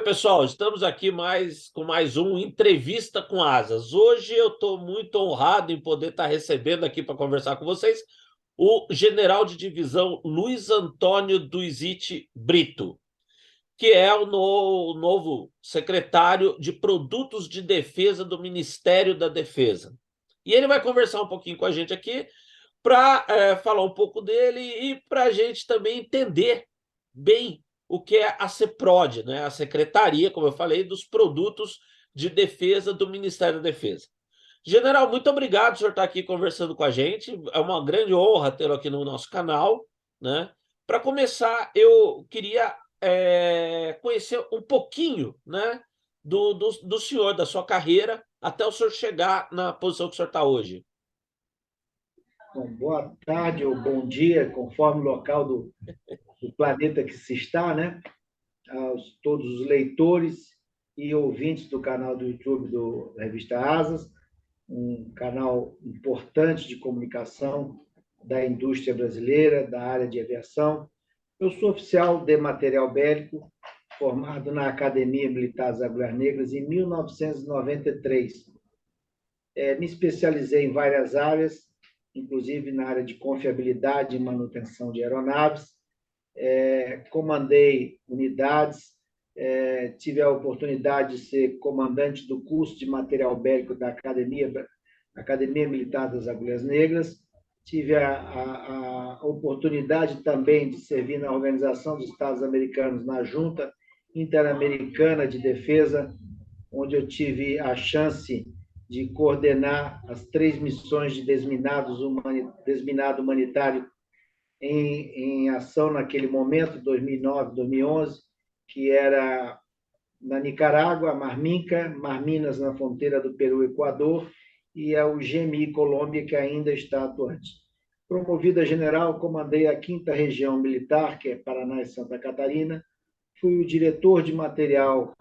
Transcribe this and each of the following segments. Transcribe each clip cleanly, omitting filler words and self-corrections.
pessoal, estamos aqui com mais um Entrevista com Asas. Hoje eu estou muito honrado em poder estar recebendo aqui para conversar com vocês o general de divisão Luiz Antônio Duizite Brito, que é o novo secretário de Produtos de Defesa do Ministério da Defesa. E ele vai conversar um pouquinho com a gente aqui para falar um pouco dele e para a gente também entender bem o que é a CEPROD, né? A Secretaria, como eu falei, dos Produtos de Defesa do Ministério da Defesa. General, muito obrigado por senhor estar aqui conversando com a gente. É uma grande honra tê-lo aqui no nosso canal, né? Para começar, eu queria conhecer um pouquinho, né, do senhor, da sua carreira, até o senhor chegar na posição que o senhor está hoje. Bom, boa tarde ou bom dia, conforme o local do planeta que se está, né? Aos todos os leitores e ouvintes do canal do YouTube da Revista Asas, um canal importante de comunicação da indústria brasileira, da área de aviação. Eu sou oficial de material bélico, formado na Academia Militar das Agulhas Negras em 1993. Me especializei em várias áreas, inclusive na área de confiabilidade e manutenção de aeronaves. Comandei unidades, tive a oportunidade de ser comandante do curso de material bélico da Academia Militar das Agulhas Negras. Tive a oportunidade também de servir na Organização dos Estados Americanos, na Junta Interamericana de Defesa, onde eu tive a chance de coordenar as 3 missões de desminado humanitário em ação naquele momento, 2009, 2011, que era na Nicarágua, Marminca, Marminas, na fronteira do Peru e Equador, e o GMI Colômbia, que ainda está atuante. Promovido a general, comandei a 5ª Região Militar, que é Paraná e Santa Catarina. Fui o diretor de material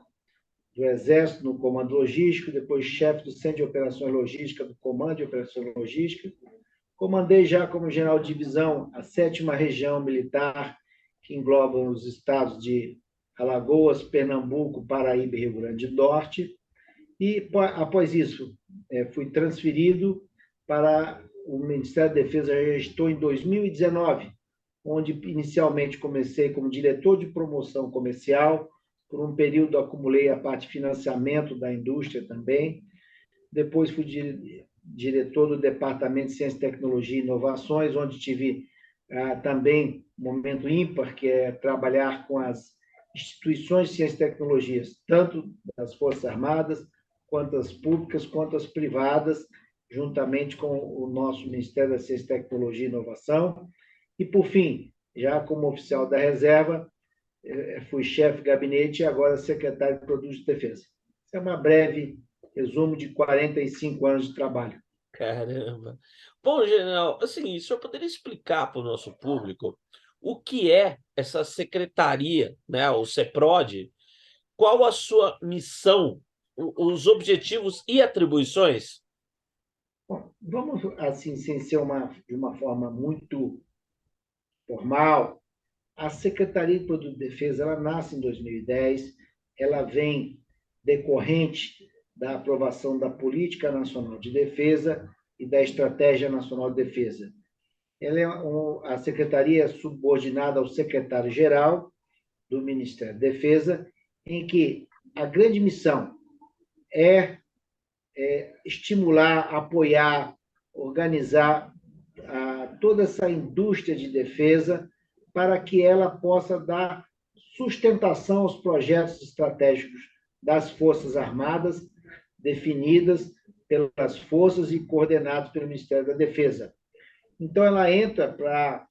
do Exército no Comando Logístico, depois chefe do Centro de Operações Logísticas, do Comando de Operações Logísticas. Comandei já como general de divisão a 7ª Região Militar, que engloba os estados de Alagoas, Pernambuco, Paraíba e Rio Grande do Norte. E, após isso, fui transferido para o Ministério da Defesa. Já estou em 2019, onde inicialmente comecei como diretor de promoção comercial. Por um período acumulei a parte de financiamento da indústria também. Depois fui diretor do Departamento de Ciência, Tecnologia e Inovações, onde tive também um momento ímpar, que é trabalhar com as instituições de ciência e tecnologias, tanto das Forças Armadas, quanto as públicas, quanto as privadas, juntamente com o nosso Ministério da Ciência, Tecnologia e Inovação. E, por fim, já como oficial da reserva, fui chefe de gabinete e agora secretário de Produtos de Defesa. Isso é uma breve resumo de 45 anos de trabalho. Caramba! Bom, general, assim, o senhor poderia explicar para o nosso público o que é essa secretaria, né, o CEPROD, qual a sua missão, os objetivos e atribuições? Bom, vamos, assim, sem ser de uma forma muito formal, a Secretaria de Produtos de Defesa ela nasce em 2010, ela vem decorrente da aprovação da Política Nacional de Defesa e da Estratégia Nacional de Defesa. A Secretaria é subordinada ao secretário-geral do Ministério da Defesa, em que a grande missão é estimular, apoiar, organizar toda essa indústria de defesa para que ela possa dar sustentação aos projetos estratégicos das Forças Armadas, definidas pelas forças e coordenados pelo Ministério da Defesa. Então, ela entra para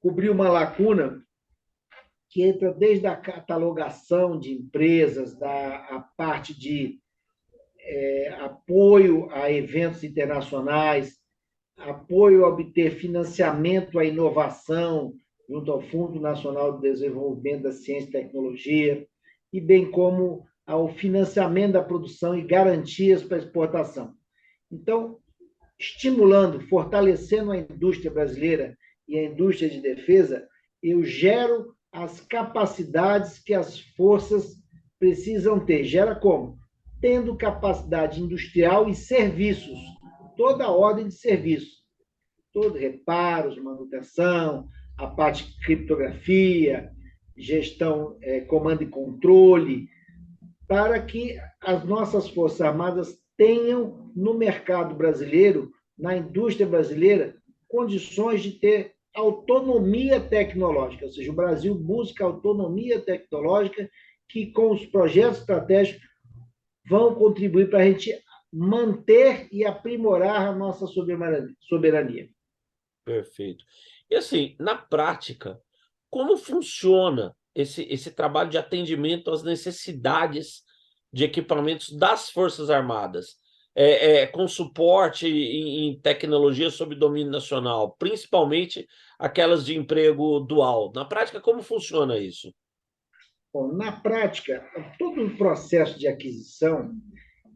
cobrir uma lacuna que entra desde a catalogação de empresas, a parte de apoio a eventos internacionais, apoio a obter financiamento à inovação junto ao Fundo Nacional de Desenvolvimento da Ciência e Tecnologia, e bem como ao financiamento da produção e garantias para exportação. Então, estimulando, fortalecendo a indústria brasileira e a indústria de defesa, eu gero as capacidades que as forças precisam ter. Gera como? Tendo capacidade industrial e serviços, toda a ordem de serviços, todo reparos, manutenção, a parte de criptografia, gestão, comando e controle, para que as nossas Forças Armadas tenham no mercado brasileiro, na indústria brasileira, condições de ter autonomia tecnológica, ou seja, o Brasil busca autonomia tecnológica que, com os projetos estratégicos, vão contribuir para a gente manter e aprimorar a nossa soberania. Perfeito. E assim, na prática, como funciona esse trabalho de atendimento às necessidades de equipamentos das Forças Armadas? Com suporte em tecnologia sob domínio nacional, principalmente aquelas de emprego dual. Na prática, como funciona isso? Bom, na prática, todo o processo de aquisição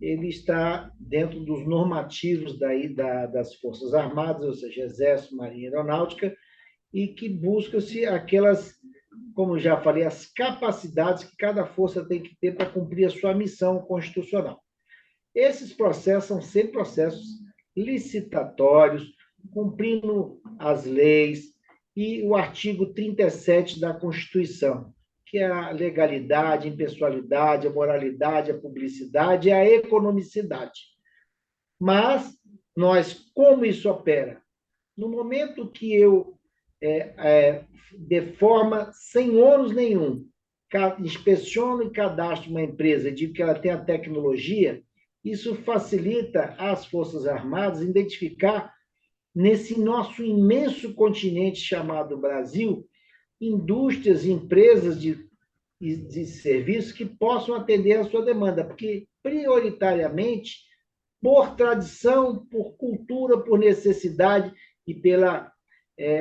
ele está dentro dos normativos das Forças Armadas, ou seja, Exército, Marinha e Aeronáutica, e que busca-se aquelas, como já falei, as capacidades que cada força tem que ter para cumprir a sua missão constitucional. Esses processos são sempre processos licitatórios, cumprindo as leis e o artigo 37 da Constituição, que é a legalidade, a impessoalidade, a moralidade, a publicidade e a economicidade. Mas nós, como isso opera? No momento que eu, de forma sem ônus nenhum, inspeciono e cadastro uma empresa, digo que ela tem a tecnologia, isso facilita às Forças Armadas identificar, nesse nosso imenso continente chamado Brasil, indústrias, empresas de serviços que possam atender a sua demanda, porque, prioritariamente, por tradição, por cultura, por necessidade e pela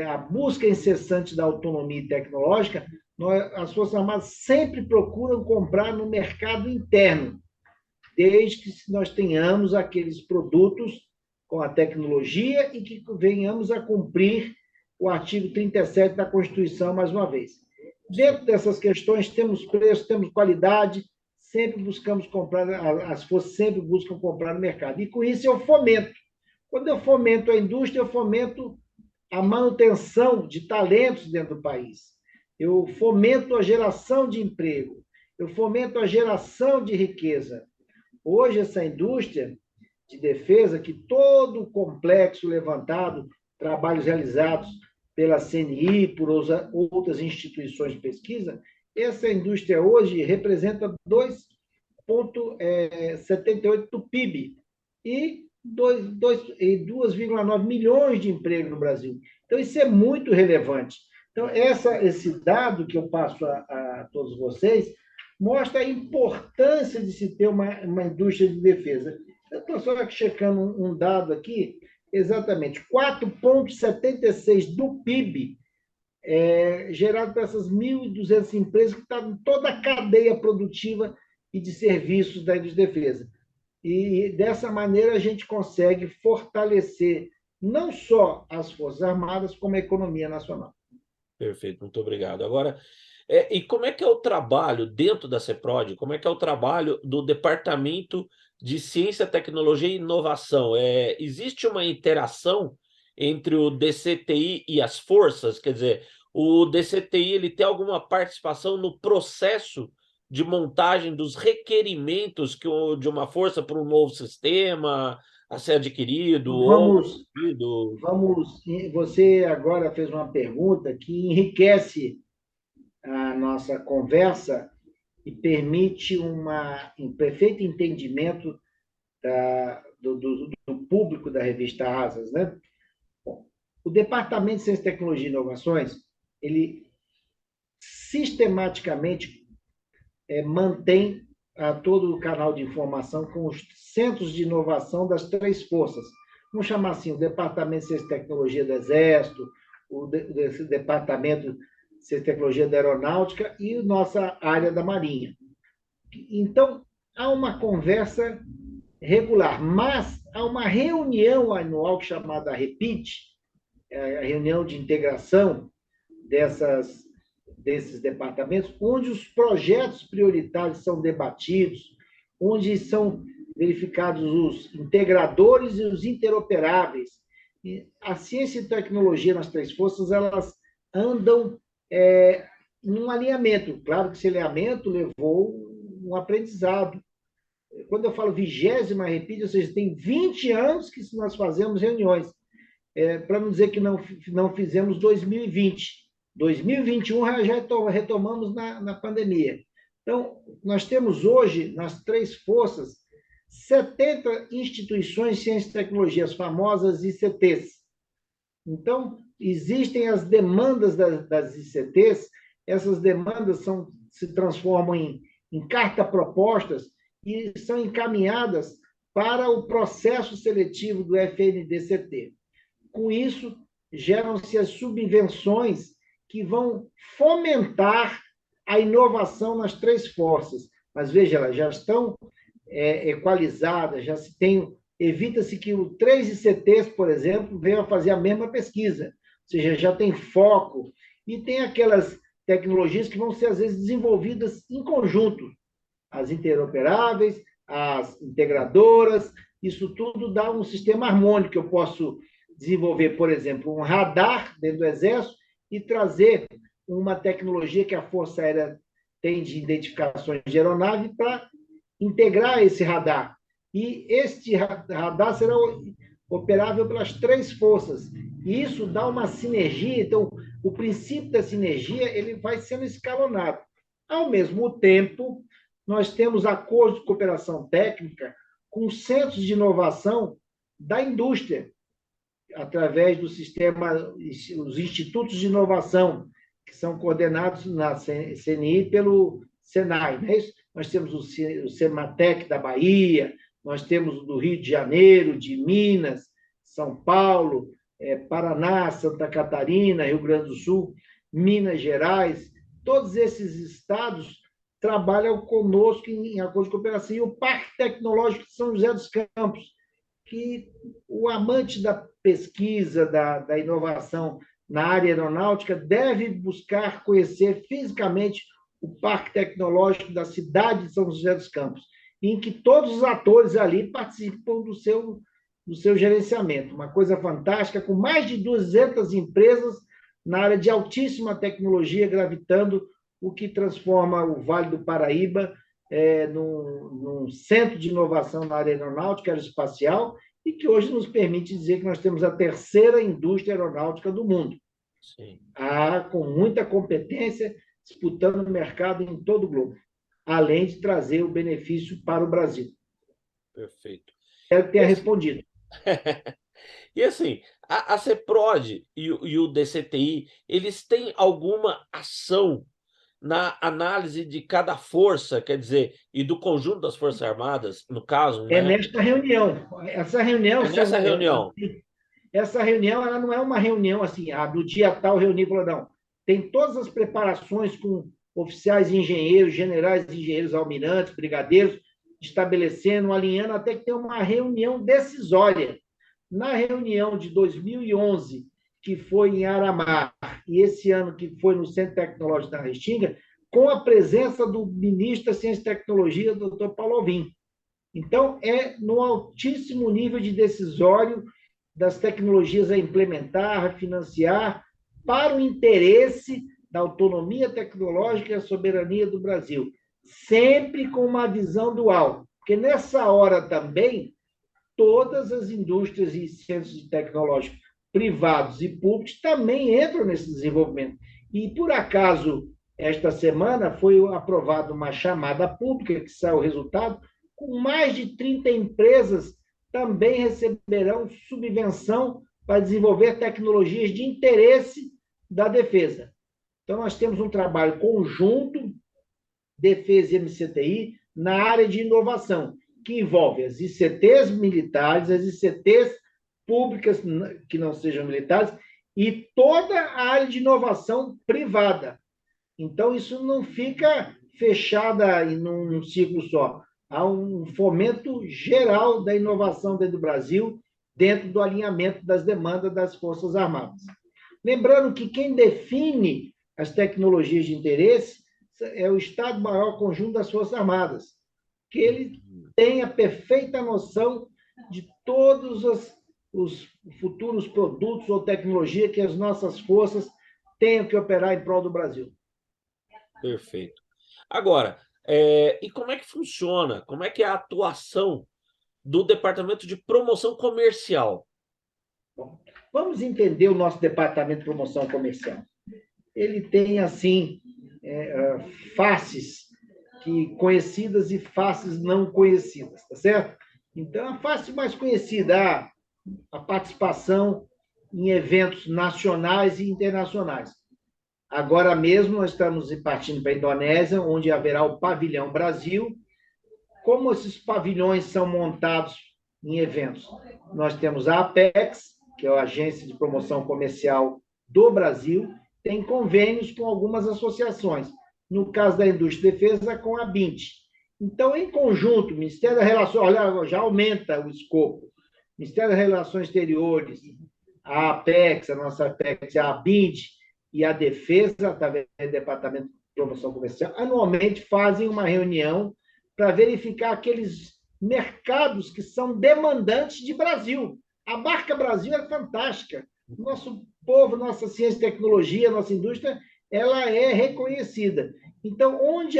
a busca incessante da autonomia tecnológica, as Forças Armadas sempre procuram comprar no mercado interno, desde que nós tenhamos aqueles produtos com a tecnologia e que venhamos a cumprir o artigo 37 da Constituição, mais uma vez. Dentro dessas questões, temos preço, temos qualidade, sempre buscamos comprar, as forças sempre buscam comprar no mercado. E com isso eu fomento. Quando eu fomento a indústria, eu fomento a manutenção de talentos dentro do país. Eu fomento a geração de emprego. Eu fomento a geração de riqueza. Hoje, essa indústria de defesa, que todo o complexo levantado, trabalhos realizados pela CNI, por outras instituições de pesquisa, essa indústria hoje representa 2,78% do PIB e 2,9 milhões de empregos no Brasil. Então, isso é muito relevante. Então, esse dado que eu passo a todos vocês mostra a importância de se ter uma indústria de defesa. Eu estou só checando um dado aqui, exatamente, 4,76% do PIB gerado por essas 1.200 empresas que estão em toda a cadeia produtiva e de serviços da indústria de defesa. E, dessa maneira, a gente consegue fortalecer não só as Forças Armadas, como a economia nacional. Perfeito, muito obrigado. Agora, e como é que é o trabalho dentro da CEPROD? Como é que é o trabalho do Departamento de Ciência, Tecnologia e Inovação? Existe uma interação entre o DCTI e as forças? Quer dizer, o DCTI ele tem alguma participação no processo de montagem dos requerimentos de uma força para um novo sistema a ser adquirido ou Você agora fez uma pergunta que enriquece a nossa conversa e permite um perfeito entendimento do público da revista Asas, né? Bom, o Departamento de Ciência, Tecnologia e Inovações, ele sistematicamente mantém todo o canal de informação com os centros de inovação das três forças. Vamos chamar assim, o Departamento de Ciência e Tecnologia do Exército, o Departamento de Ciência e Tecnologia da Aeronáutica e a nossa área da Marinha. Então, há uma conversa regular, mas há uma reunião anual chamada REPIT, a reunião de integração desses departamentos, onde os projetos prioritários são debatidos, onde são verificados os integradores e os interoperáveis. E a ciência e tecnologia nas três forças, elas andam em um alinhamento. Claro que esse alinhamento levou um aprendizado. Quando eu falo 20ª, repito, ou seja, tem 20 anos que nós fazemos reuniões, para não dizer que não fizemos 2020. 2021 já retomamos na pandemia. Então, nós temos hoje, nas três forças, 70 instituições de ciência e tecnologia, as famosas ICTs. Então, existem as demandas das ICTs, essas demandas se transformam em carta-propostas e são encaminhadas para o processo seletivo do FNDCT. Com isso, geram-se as subvenções que vão fomentar a inovação nas três forças. Mas, veja, elas já estão equalizadas, já se tem... Evita-se que o 3 ICTs, por exemplo, venham a fazer a mesma pesquisa, ou seja, já tem foco, e tem aquelas tecnologias que vão ser, às vezes, desenvolvidas em conjunto, as interoperáveis, as integradoras, isso tudo dá um sistema harmônico. Eu posso desenvolver, por exemplo, um radar dentro do Exército e trazer uma tecnologia que a Força Aérea tem de identificações de aeronave para integrar esse radar. E este radar será operável pelas três forças. E isso dá uma sinergia. Então, o princípio da sinergia ele vai sendo escalonado. Ao mesmo tempo, nós temos acordos de cooperação técnica com centros de inovação da indústria, através do sistema, os institutos de inovação, que são coordenados na CNI pelo Senai. Não é isso? Nós temos o Sematec da Bahia, nós temos o do Rio de Janeiro, de Minas, São Paulo, Paraná, Santa Catarina, Rio Grande do Sul, Minas Gerais. Todos esses estados trabalham conosco em acordo de cooperação. E o Parque Tecnológico de São José dos Campos, que o amante da pesquisa, da inovação na área aeronáutica deve buscar conhecer fisicamente o Parque Tecnológico da cidade de São José dos Campos, em que todos os atores ali participam do seu gerenciamento. Uma coisa fantástica, com mais de 200 empresas na área de altíssima tecnologia gravitando, o que transforma o Vale do Paraíba num centro de inovação na área aeronáutica, aeroespacial, e que hoje nos permite dizer que nós temos a terceira indústria aeronáutica do mundo. Sim. Com muita competência, disputando o mercado em todo o globo, além de trazer o benefício para o Brasil. Perfeito. Espero que tenha respondido. E assim, a CEPROD e o DCTI, eles têm alguma ação na análise de cada força, quer dizer, e do conjunto das Forças Armadas, no caso, né? Nesta reunião. Essa reunião... Nessa reunião. Essa reunião ela não é uma reunião assim, do dia tal reunir, não. Tem todas as preparações com oficiais e engenheiros, generais e engenheiros, almirantes, brigadeiros, estabelecendo, alinhando, até que tem uma reunião decisória. Na reunião de 2011, que foi em Aramar, e esse ano que foi no Centro Tecnológico da Restinga, com a presença do ministro da Ciência e Tecnologia, doutor Paulo Alvim. Então, no altíssimo nível de decisório das tecnologias a implementar, a financiar, para o interesse da autonomia tecnológica e a soberania do Brasil, sempre com uma visão dual, porque nessa hora também, todas as indústrias e centros tecnológicos privados e públicos também entram nesse desenvolvimento. E, por acaso, esta semana foi aprovada uma chamada pública, que saiu o resultado, com mais de 30 empresas também receberão subvenção para desenvolver tecnologias de interesse da defesa. Então, nós temos um trabalho conjunto, defesa e MCTI, na área de inovação, que envolve as ICTs militares, as ICTs públicas que não sejam militares, e toda a área de inovação privada. Então, isso não fica fechada num ciclo só. Há um fomento geral da inovação dentro do Brasil, dentro do alinhamento das demandas das Forças Armadas. Lembrando que quem define as tecnologias de interesse é o Estado-Maior Conjunto das Forças Armadas, que ele tem a perfeita noção de todos os futuros produtos ou tecnologia que as nossas forças tenham que operar em prol do Brasil. Perfeito. Agora, e como é que funciona? Como é que é a atuação do Departamento de Promoção Comercial? Bom, vamos entender o nosso Departamento de Promoção Comercial. Ele tem, assim, faces conhecidas e faces não conhecidas, tá certo? Então, a face mais conhecida, a participação em eventos nacionais e internacionais. Agora mesmo, nós estamos partindo para a Indonésia, onde haverá o Pavilhão Brasil. Como esses pavilhões são montados em eventos? Nós temos a Apex, que é a Agência de Promoção Comercial do Brasil, tem convênios com algumas associações. No caso da indústria de defesa, com a BINT. Então, em conjunto, o Ministério das Relações, olha, já aumenta o escopo. Ministério das Relações Exteriores, a Apex, a nossa Apex, a BINT e a Defesa, através do Departamento de Promoção Comercial, anualmente fazem uma reunião para verificar aqueles mercados que são demandantes de Brasil. A marca Brasil é fantástica. Nosso povo, nossa ciência e tecnologia, nossa indústria, ela é reconhecida. Então, onde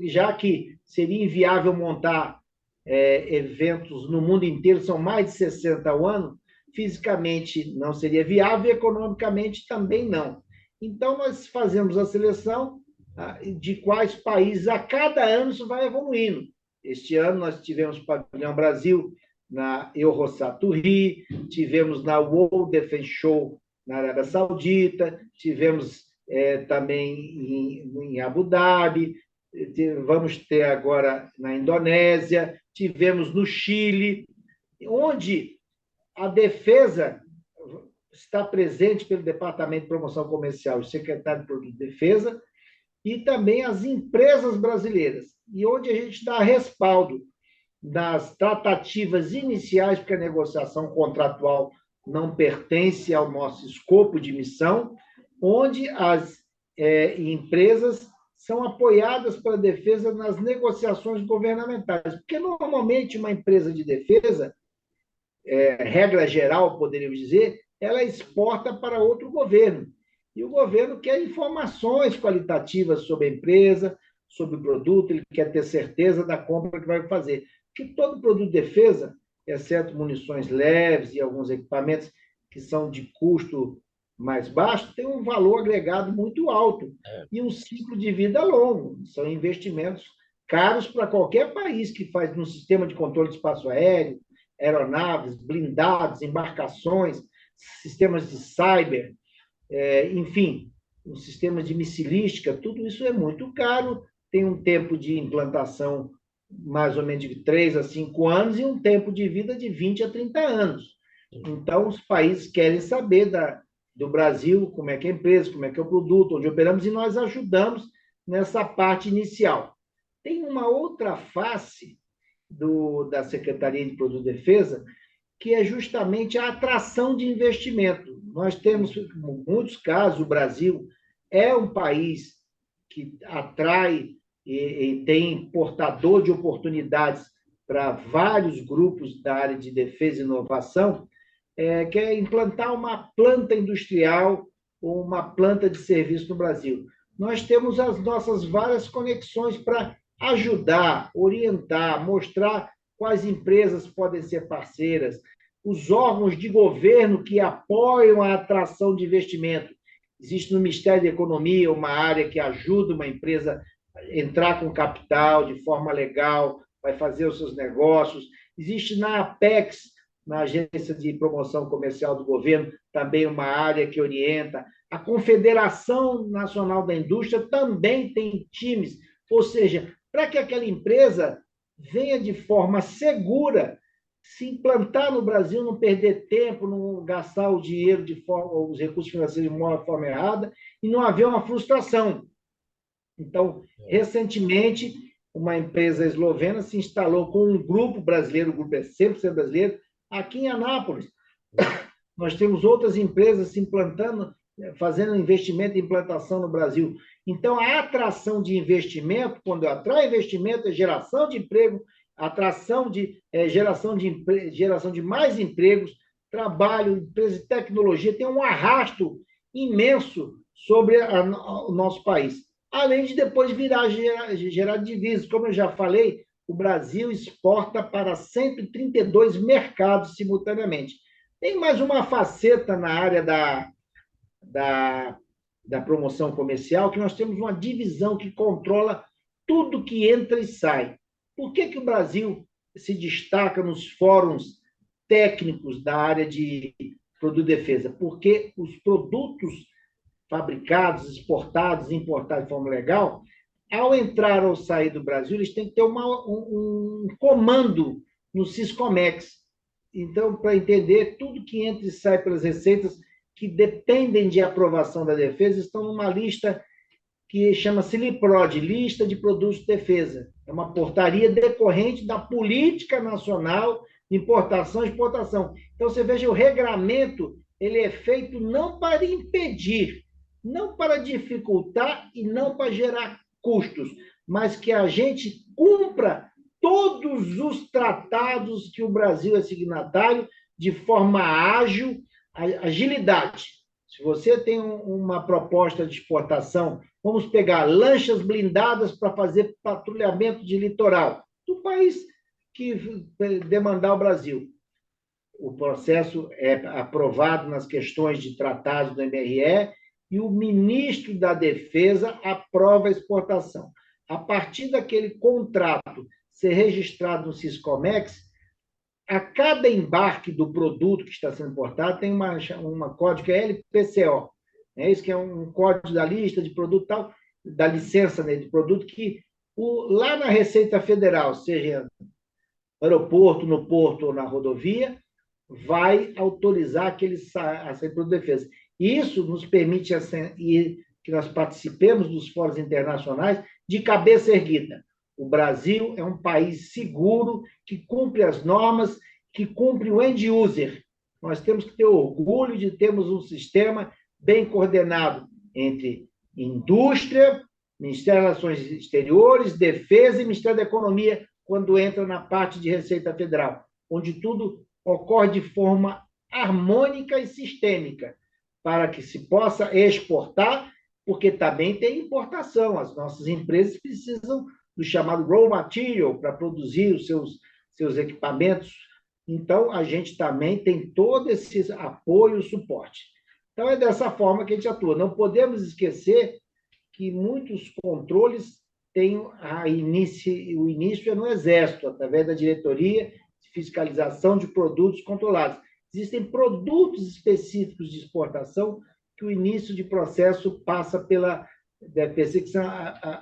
já que seria inviável montar eventos no mundo inteiro, são mais de 60 ao ano, fisicamente não seria viável e economicamente também não. Então, nós fazemos a seleção de quais países a cada ano isso vai evoluindo. Este ano nós tivemos o Pavilhão Brasil na Eurosat Rio, tivemos na World Defense Show na Arábia Saudita, tivemos também em Abu Dhabi, vamos ter agora na Indonésia, tivemos no Chile, onde a defesa está presente pelo Departamento de Promoção Comercial, o secretário de Produto de Defesa, e também as empresas brasileiras, e onde a gente dá respaldo das tratativas iniciais, porque a negociação contratual não pertence ao nosso escopo de missão, onde as empresas são apoiadas pela defesa nas negociações governamentais, porque normalmente uma empresa de defesa, regra geral, poderíamos dizer, ela exporta para outro governo. E o governo quer informações qualitativas sobre a empresa, sobre o produto, ele quer ter certeza da compra que vai fazer. Porque todo produto de defesa, exceto munições leves e alguns equipamentos que são de custo mais baixo, tem um valor agregado muito alto e um ciclo de vida longo. São investimentos caros para qualquer país que faz um sistema de controle de espaço aéreo, aeronaves, blindados, embarcações, sistemas de cyber, enfim, os sistemas de missilística, tudo isso é muito caro, tem um tempo de implantação mais ou menos de 3 a 5 anos e um tempo de vida de 20 a 30 anos. Então, os países querem saber do Brasil, como é que é a empresa, como é que é o produto, onde operamos, e nós ajudamos nessa parte inicial. Tem uma outra face da Secretaria de Produto de Defesa, que é justamente a atração de investimento. Nós temos, em muitos casos, o Brasil é um país que atrai e tem portador de oportunidades para vários grupos da área de defesa e inovação, que é implantar uma planta industrial ou uma planta de serviço no Brasil. Nós temos as nossas várias conexões para ajudar, orientar, mostrar quais empresas podem ser parceiras, os órgãos de governo que apoiam a atração de investimento. Existe no Ministério da Economia uma área que ajuda uma empresa a entrar com capital de forma legal, vai fazer os seus negócios. Existe na Apex, na Agência de Promoção Comercial do Governo, também uma área que orienta. A Confederação Nacional da Indústria também tem times, ou seja, para que aquela empresa venha de forma segura se implantar no Brasil, não perder tempo, não gastar o dinheiro os recursos financeiros de uma forma errada e não haver uma frustração. Então, recentemente, uma empresa eslovena se instalou com um grupo brasileiro, o grupo é 100% brasileiro, aqui em Anápolis. Nós temos outras empresas se implantando fazendo investimento em implantação no Brasil. Então, a atração de investimento, quando atrai investimento, é geração de emprego, geração de mais empregos, trabalho, empresa de tecnologia, tem um arrasto imenso sobre o nosso país. Além de depois gerar divisas. Como eu já falei, o Brasil exporta para 132 mercados simultaneamente. Tem mais uma faceta na área da, da promoção comercial, que nós temos uma divisão que controla tudo que entra e sai. Por que o Brasil se destaca nos fóruns técnicos da área de produto de defesa? Porque os produtos fabricados, exportados, importados de forma legal, ao entrar ou sair do Brasil, eles têm que ter um comando no Siscomex. Então, para entender, tudo que entra e sai pelas receitas que dependem de aprovação da defesa estão numa lista que chama-se LIPROD, Lista de Produtos de Defesa. É uma portaria decorrente da Política Nacional de Importação e Exportação. Então, você veja, o regramento ele é feito não para impedir, não para dificultar e não para gerar custos, mas que a gente cumpra todos os tratados que o Brasil é signatário de forma ágil, agilidade. Se você tem uma proposta de exportação, vamos pegar lanchas blindadas para fazer patrulhamento de litoral do país que demandar o Brasil. O processo é aprovado nas questões de tratados do MRE e o ministro da Defesa aprova a exportação. A partir daquele contrato ser registrado no Siscomex, a cada embarque do produto que está sendo importado tem uma código que é LPCO. É isso que é um código da lista de produto tal, da licença, né, de produto que lá na Receita Federal, seja no aeroporto, no porto ou na rodovia, vai autorizar aquele produto de defesa. Isso nos permite que nós participemos dos fóruns internacionais de cabeça erguida. O Brasil é um país seguro, que cumpre as normas, que cumpre o end user. Nós temos que ter orgulho de termos um sistema bem coordenado entre indústria, Ministério das Relações Exteriores, Defesa e Ministério da Economia, quando entra na parte de Receita Federal, onde tudo ocorre de forma harmônica e sistêmica, para que se possa exportar, porque também tem importação. As nossas empresas precisam do chamado raw material para produzir os seus equipamentos. Então, a gente também tem todo esse apoio e suporte. Então, é dessa forma que a gente atua. Não podemos esquecer que muitos controles têm o início é no Exército, através da Diretoria de Fiscalização de Produtos Controlados. Existem produtos específicos de exportação que o início de processo passa pela DPC, que são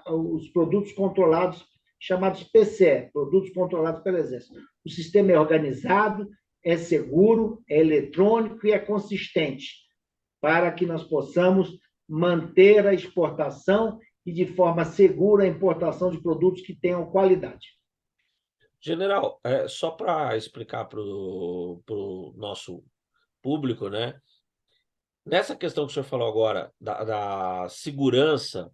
os produtos controlados, chamados PCE, produtos controlados pelo Exército. O sistema é organizado, é seguro, é eletrônico e é consistente, para que nós possamos manter a exportação e, de forma segura, a importação de produtos que tenham qualidade. General, só para explicar para o nosso público, né? Nessa questão que o senhor falou agora, da segurança,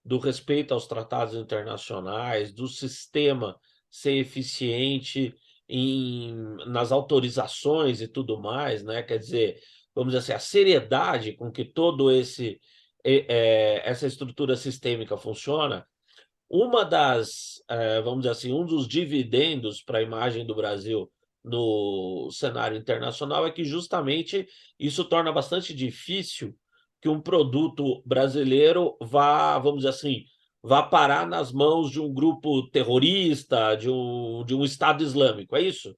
do respeito aos tratados internacionais, do sistema ser eficiente nas autorizações e tudo mais, né? Quer dizer, vamos dizer assim, a seriedade com que todo essa estrutura sistêmica funciona, vamos dizer assim, um dos dividendos para a imagem do Brasil no cenário internacional é que justamente isso torna bastante difícil que um produto brasileiro vamos dizer assim, vá parar nas mãos de um grupo terrorista, de um Estado Islâmico, é isso?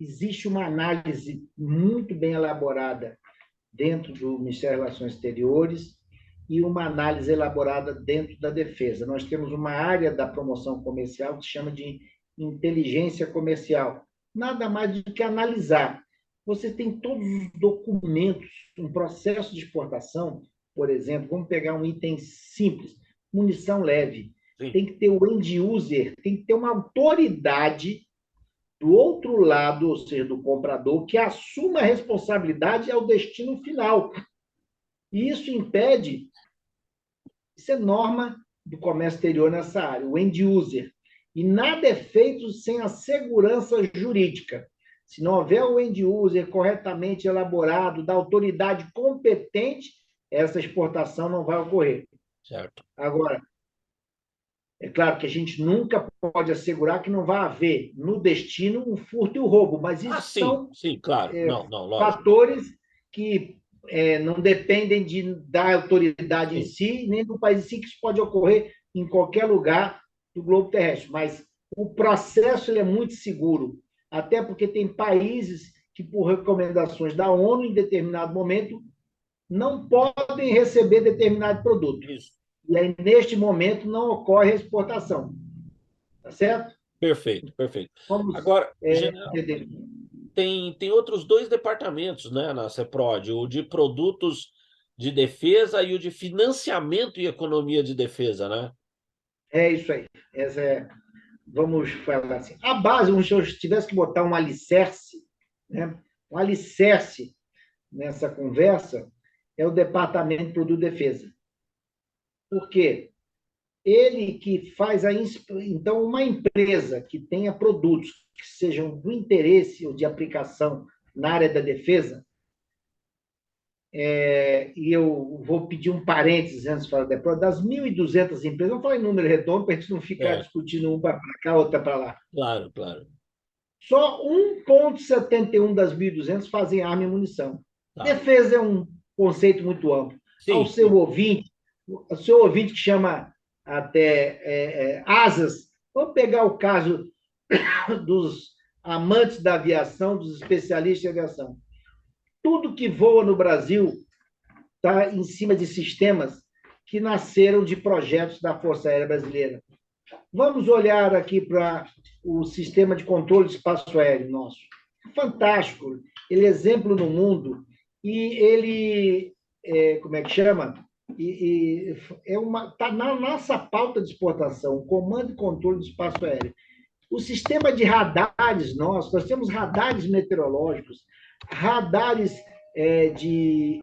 Existe uma análise muito bem elaborada dentro do Ministério das Relações Exteriores e uma análise elaborada dentro da Defesa. Nós temos uma área da promoção comercial que se chama de inteligência comercial. Nada mais do que analisar. Você tem todos os documentos, um processo de exportação, por exemplo, vamos pegar um item simples, munição leve. Sim. Tem que ter o end user, tem que ter uma autoridade do outro lado, ou seja, do comprador, que assuma a responsabilidade ao destino final. E isso impede, isso é norma do comércio exterior nessa área, o end user. E nada é feito sem a segurança jurídica. Se não houver o end user corretamente elaborado, da autoridade competente, essa exportação não vai ocorrer. Certo. Agora, é claro que a gente nunca pode assegurar que não vai haver no destino um furto e um roubo, mas isso são Sim, claro. Não, lógico. fatores que não dependem da autoridade em Sim. si, nem do país em si, que isso pode ocorrer em qualquer lugar do globo terrestre. Mas o processo ele é muito seguro, até porque tem países que, por recomendações da ONU, em determinado momento, não podem receber determinado produto. Isso. E aí, neste momento, não ocorre a exportação. Tá certo? Perfeito, perfeito. Vamos Agora, general, entender. tem outros dois departamentos, né, na CEPROD, o de produtos de defesa e o de financiamento e economia de defesa, né? É isso aí. Vamos falar assim. A base, se eu tivesse que botar um alicerce, né? Um alicerce nessa conversa é o Departamento de Produto de Defesa. Por quê? Ele que faz a. Então, uma empresa que tenha produtos que sejam do interesse ou de aplicação na área da defesa, e eu vou pedir um parênteses antes de falar depois, das 1.200 empresas, vamos falar em número redondo para a gente não ficar discutindo uma para cá, outra para lá. Claro, claro. Só 1,71 das 1.200 fazem arma e munição. Tá. Defesa é um conceito muito amplo. Ao seu ouvinte, o seu ouvinte que chama até asas, vamos pegar o caso dos amantes da aviação, dos especialistas em aviação. Tudo que voa no Brasil está em cima de sistemas que nasceram de projetos da Força Aérea Brasileira. Vamos olhar aqui para o sistema de controle de espaço aéreo nosso. Fantástico, ele é exemplo no mundo e ele, como é que chama? Está na nossa pauta de exportação, comando e controle de espaço aéreo. O sistema de radares nosso, nós temos radares meteorológicos, radares de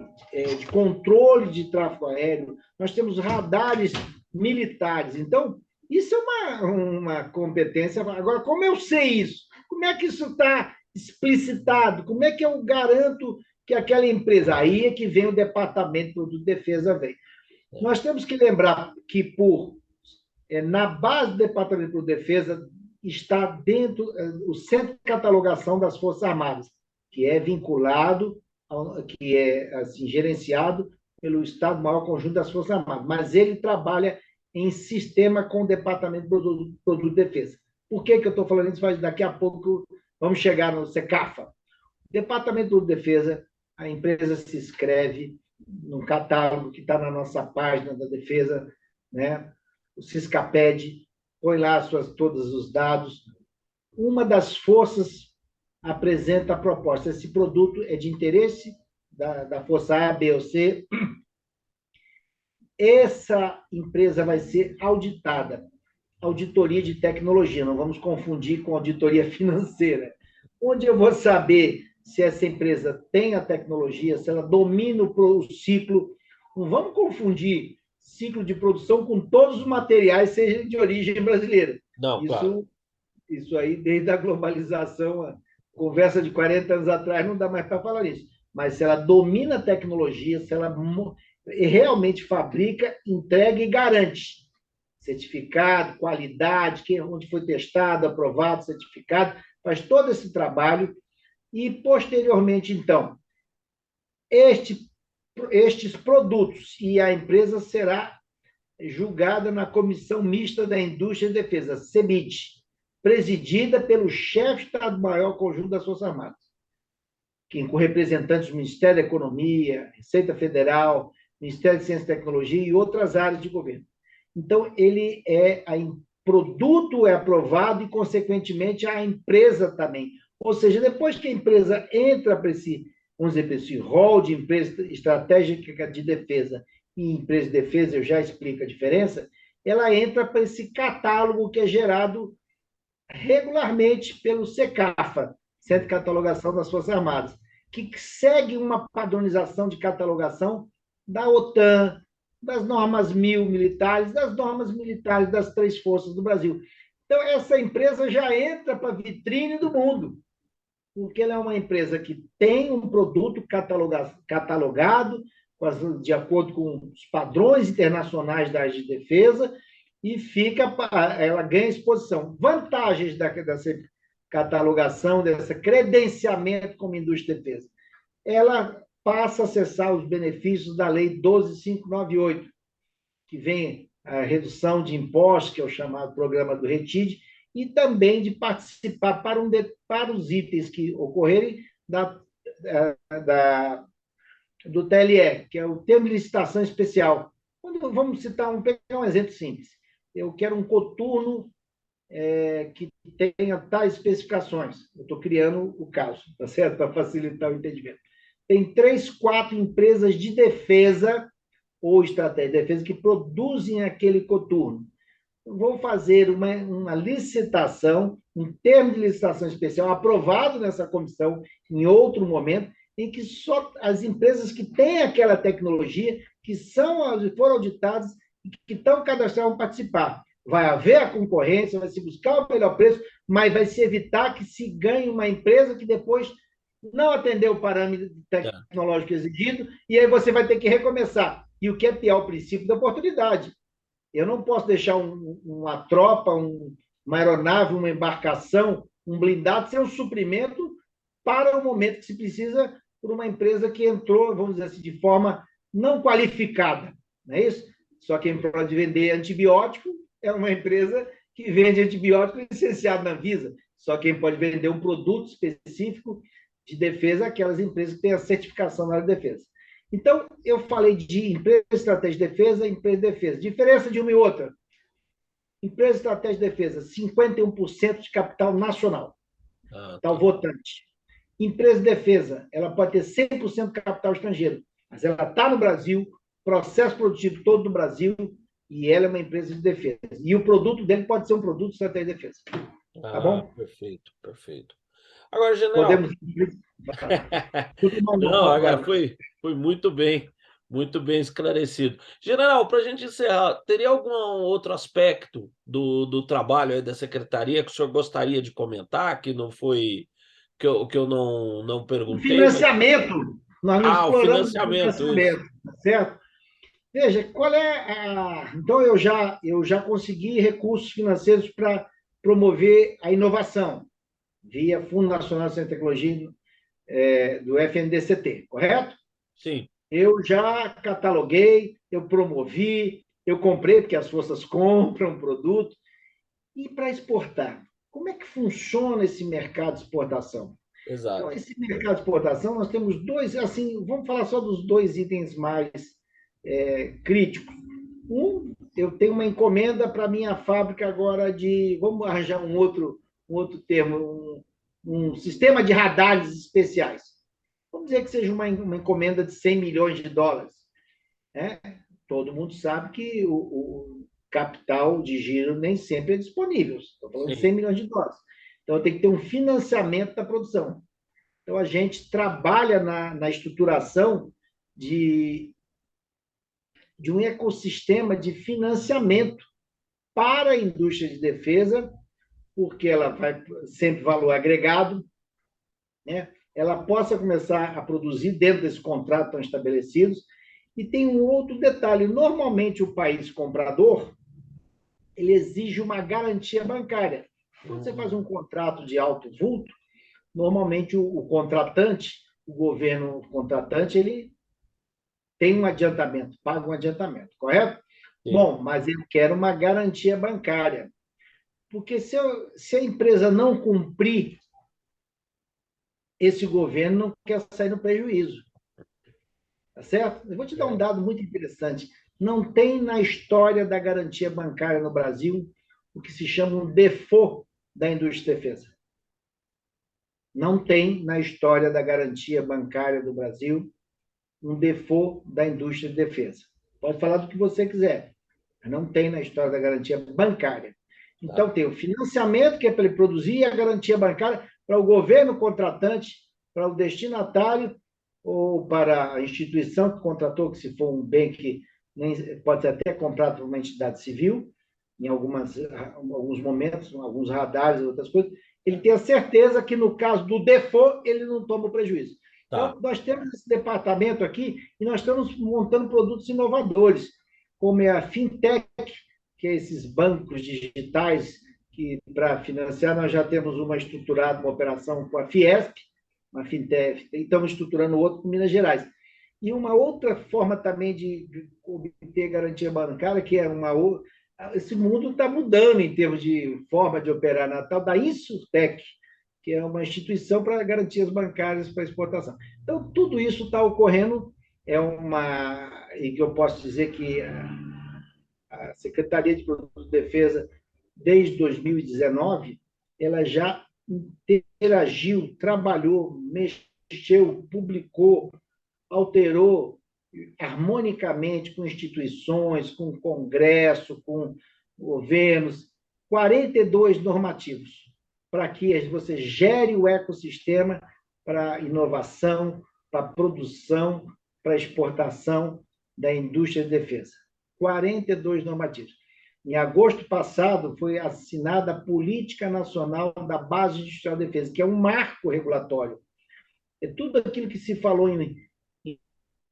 controle de tráfego aéreo, nós temos radares militares. Então, isso é uma competência. Agora, como eu sei isso? Como é que isso está explicitado? Como é que eu garanto que aquela empresa... Aí é que vem o Departamento de Produto de Defesa. Nós temos que lembrar que, na base do Departamento de Produto de Defesa, está dentro o Centro de Catalogação das Forças Armadas, que é vinculado, que é assim, gerenciado pelo Estado-Maior Conjunto das Forças Armadas, mas ele trabalha em sistema com o Departamento de Produto de Defesa. Por que eu estou falando isso? Daqui a pouco vamos chegar no CECAFA. Departamento de Produto de Defesa, a empresa se inscreve num catálogo que está na nossa página da defesa, né? O CISCAPED, põe lá todos os dados. Uma das forças apresenta a proposta. Esse produto é de interesse da Força A, B ou C. Essa empresa vai ser auditada. Auditoria de tecnologia, não vamos confundir com auditoria financeira. Onde eu vou saber se essa empresa tem a tecnologia, se ela domina o ciclo. Não vamos confundir ciclo de produção com todos os materiais, seja de origem brasileira. Não, claro. Isso aí, desde a globalização, a conversa de 40 anos atrás, não dá mais para falar isso. Mas se ela domina a tecnologia, se ela realmente fabrica, entrega e garante certificado, qualidade, onde foi testado, aprovado, certificado, faz todo esse trabalho e, posteriormente, então, estes produtos e a empresa será julgada na Comissão Mista da Indústria e Defesa, CEMID, presidida pelo chefe de Estado-Maior Conjunto das Forças Armadas, com representantes do Ministério da Economia, Receita Federal, Ministério de Ciência e Tecnologia e outras áreas de governo. Então, produto é aprovado e, consequentemente, a empresa também. Ou seja, depois que a empresa entra para esse rol de empresa estratégica de defesa e empresa de defesa, eu já explico a diferença, ela entra para esse catálogo que é gerado regularmente pelo CECAFA, Centro de Catalogação das Forças Armadas, que segue uma padronização de catalogação da OTAN, das normas 1000 militares, das normas militares das 3 forças do Brasil. Então, essa empresa já entra para a vitrine do mundo, porque ela é uma empresa que tem um produto catalogado de acordo com os padrões internacionais da área de defesa e ela ganha exposição. Vantagens dessa catalogação, desse credenciamento como indústria de defesa. Ela passa a acessar os benefícios da Lei 12.598, que vem a redução de impostos, que é o chamado programa do RETID, e também de participar para os itens que ocorrerem do TLE, que é o termo de licitação especial. Vamos pegar um exemplo simples. Eu quero um coturno que tenha tais especificações. Eu estou criando o caso, tá certo? Para facilitar o entendimento. Tem 3, 4 empresas de defesa ou estratégia de defesa que produzem aquele coturno. Vou fazer uma licitação, um termo de licitação especial aprovado nessa comissão em outro momento, em que só as empresas que têm aquela tecnologia, que foram auditadas, que estão cadastradas, vão participar. Vai haver a concorrência, vai se buscar o melhor preço, mas vai se evitar que se ganhe uma empresa que depois não atendeu o parâmetro tecnológico exigido, e aí você vai ter que recomeçar. E o que é pior, o princípio da oportunidade. Eu não posso deixar uma tropa, uma aeronave, uma embarcação, um blindado ser um suprimento para o momento que se precisa por uma empresa que entrou, vamos dizer assim, de forma não qualificada. Não é isso? Só quem pode vender antibiótico é uma empresa que vende antibiótico licenciado na Anvisa. Só quem pode vender um produto específico de defesa é aquelas empresas que têm a certificação na área de defesa. Então, eu falei de empresa de estratégia de defesa e empresa de defesa. Diferença de uma e outra. Empresa de estratégia de defesa, 51% de capital nacional. Tal votante. Empresa de defesa, ela pode ter 100% de capital estrangeiro, mas ela está no Brasil, processo produtivo todo no Brasil, e ela é uma empresa de defesa. E o produto dele pode ser um produto de estratégia de defesa. Tá bom? Perfeito, perfeito. Agora, general... Podemos... Não, foi muito bem esclarecido. General, para a gente encerrar, teria algum outro aspecto do trabalho aí da secretaria que o senhor gostaria de comentar, que não foi, que eu não perguntei? Financiamento. Nós não exploramos o financiamento, certo? Veja, qual é Então, eu já consegui recursos financeiros para promover a inovação, via Fundo Nacional de Ciência e Tecnologia, do FNDCT, correto? Sim. Eu já cataloguei, eu promovi, eu comprei, porque as forças compram produto. E para exportar? Como é que funciona esse mercado de exportação? Exato. Então, esse mercado de exportação, nós temos dois, assim, vamos falar só dos 2 itens mais críticos. Eu tenho uma encomenda para a minha fábrica agora vamos arranjar um outro termo, um sistema de radares especiais. Vamos dizer que seja uma encomenda de 100 milhões de dólares. Né? Todo mundo sabe que o capital de giro nem sempre é disponível. Estou falando de 100 milhões de dólares. Então, tem que ter um financiamento da produção. Então, a gente trabalha na estruturação de um ecossistema de financiamento para a indústria de defesa, porque ela vai sempre valor agregado, né? Ela possa começar a produzir dentro desses contratos que estão estabelecidos. E tem um outro detalhe: normalmente o país comprador ele exige uma garantia bancária. Quando você faz um contrato de alto vulto, normalmente o contratante, o governo contratante, ele tem um adiantamento, paga um adiantamento, correto? Sim. Bom, mas ele quer uma garantia bancária. Porque se a empresa não cumprir, esse governo não quer sair no prejuízo. Tá certo? Eu vou te dar um dado muito interessante. Não tem na história da garantia bancária no Brasil o que se chama um default da indústria de defesa. Não tem na história da garantia bancária do Brasil um default da indústria de defesa. Pode falar do que você quiser, mas não tem na história da garantia bancária. Então, tem o financiamento, que é para ele produzir, e a garantia bancária para o governo contratante, para o destinatário, ou para a instituição que contratou, que se for um bem que nem, pode ser até comprado por uma entidade civil, em alguns momentos, alguns radares, outras coisas, ele tem a certeza que, no caso do default, ele não toma o prejuízo. Tá. Então, nós temos esse departamento aqui e nós estamos montando produtos inovadores, como é a Fintech, que é esses bancos digitais que, para financiar, nós já temos uma estruturada, uma operação com a Fiesp, uma Fintech, e estamos estruturando outro com Minas Gerais. E uma outra forma também de obter garantia bancária, que é uma outra. Esse mundo está mudando em termos de forma de operar, na tal da Insurtech, que é uma instituição para garantias bancárias para exportação. Então, tudo isso está ocorrendo, e que eu posso dizer que a Secretaria de Produtos de Defesa, desde 2019, ela já interagiu, trabalhou, mexeu, publicou, alterou harmonicamente com instituições, com Congresso, com governos, 42 normativos, para que você gere o ecossistema para inovação, para produção, para exportação da indústria de defesa. 42 normativos. Em agosto passado, foi assinada a Política Nacional da Base Industrial de Defesa, que é um marco regulatório. É tudo aquilo que se falou em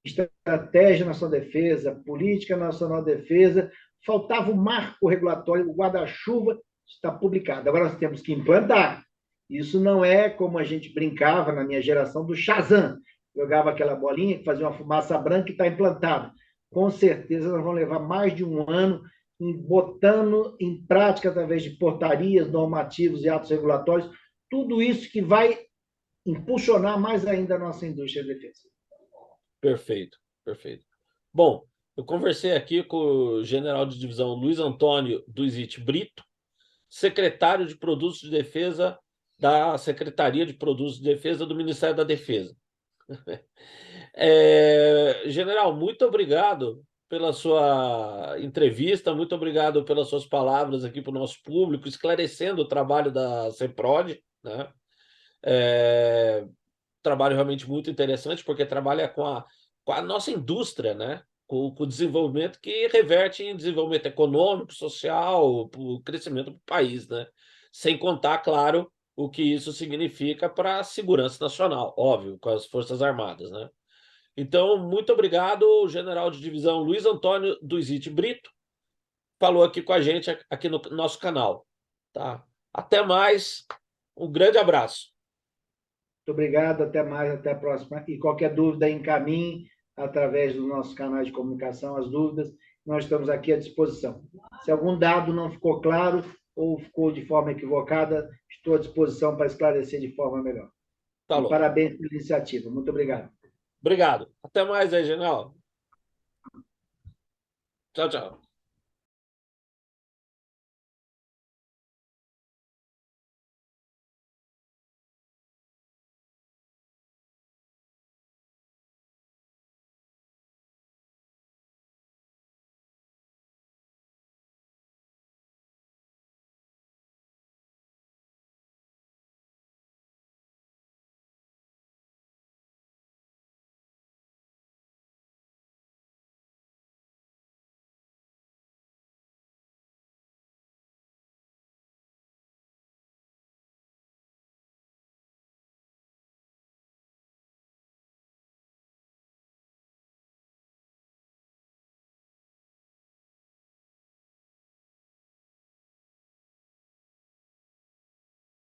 Estratégia Nacional de Defesa, Política Nacional de Defesa, faltava o marco regulatório, o guarda-chuva está publicado. Agora nós temos que implantar. Isso não é como a gente brincava na minha geração do Shazam. Jogava aquela bolinha que fazia uma fumaça branca e está implantado. Com certeza nós vamos levar mais de um ano botando em prática, através de portarias, normativos e atos regulatórios, tudo isso que vai impulsionar mais ainda a nossa indústria de defesa. Perfeito, perfeito. Bom, eu conversei aqui com o general de divisão Luiz Antônio Duizit Brito, secretário de Produtos de Defesa da Secretaria de Produtos de Defesa do Ministério da Defesa. General, muito obrigado pela sua entrevista, muito obrigado pelas suas palavras aqui para o nosso público, esclarecendo o trabalho da CEPROD, né? Trabalho realmente muito interessante, porque trabalha com a nossa indústria, né? Com o desenvolvimento que reverte em desenvolvimento econômico, social, o crescimento do país, né? Sem contar, claro, o que isso significa para a segurança nacional, óbvio, com as Forças Armadas, né? Então, muito obrigado, o general de divisão Luiz Antônio Duizit Brito, falou aqui com a gente aqui no nosso canal, tá? Até mais, um grande abraço. Muito obrigado, até mais, até a próxima. E qualquer dúvida, encaminhe através dos nossos canais de comunicação as dúvidas, nós estamos aqui à disposição. Se algum dado não ficou claro ou ficou de forma equivocada, estou à disposição para esclarecer de forma melhor. Tá E bom. parabéns pela iniciativa. Muito obrigado. Obrigado. Até mais aí, general. Tchau, tchau.